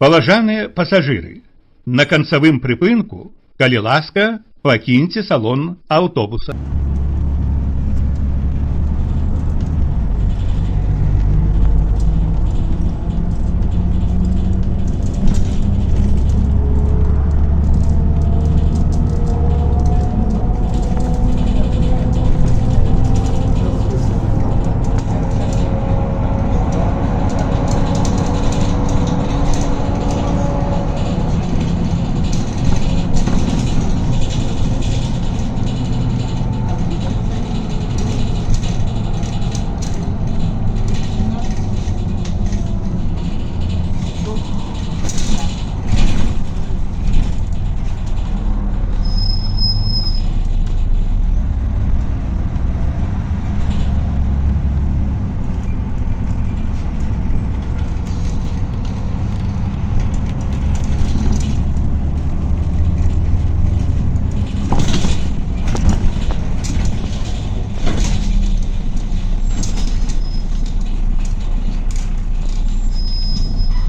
Паважаныя пасажыры, на канцавым прыпынку, калі ласка, пакіньце салон аўтобуса.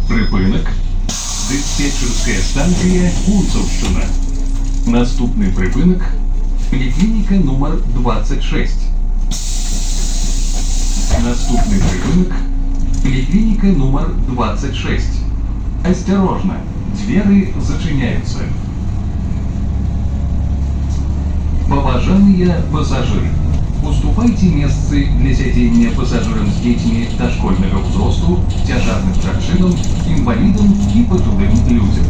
Припинок. Диспетчерська станція Кунцовщина. Наступний припинок. Поліклініка номер 26. Наступний припинок. Поликлиника номер 26. Осторожно, двери зачиняются. Поважанные пассажиры, уступайте место для сидения пассажирам с детьми дошкольного возрасту, тяжелым прокшинам, инвалидам и пожилым людям.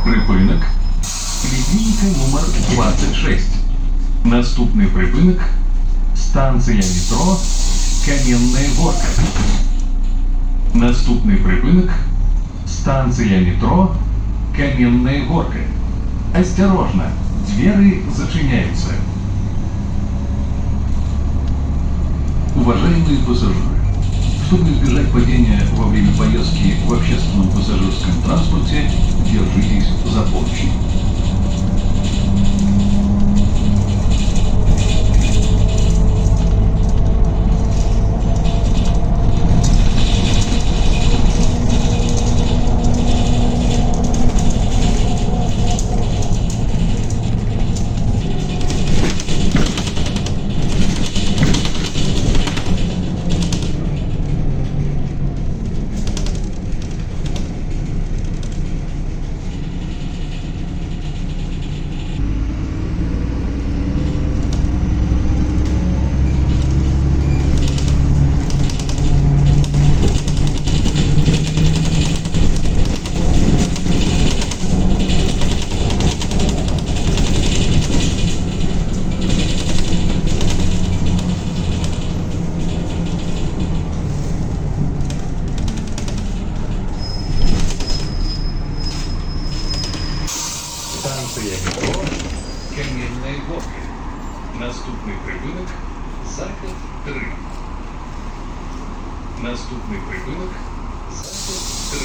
Припинок. Поліклініка номер 26. Наступний припинок. Станція метро Кам'яна Горка. Наступний припинок. Станція метро Кам'яна Горка. Осторожно, двери зачиняются. Уважаемые пассажиры, чтобы избежать падения во время поездки в общественном пассажирском транспорте, держитесь за поручни. Станція метро Кам'яна Горка. Наступний припинок Захід 3. Наступний припинок Захід 3.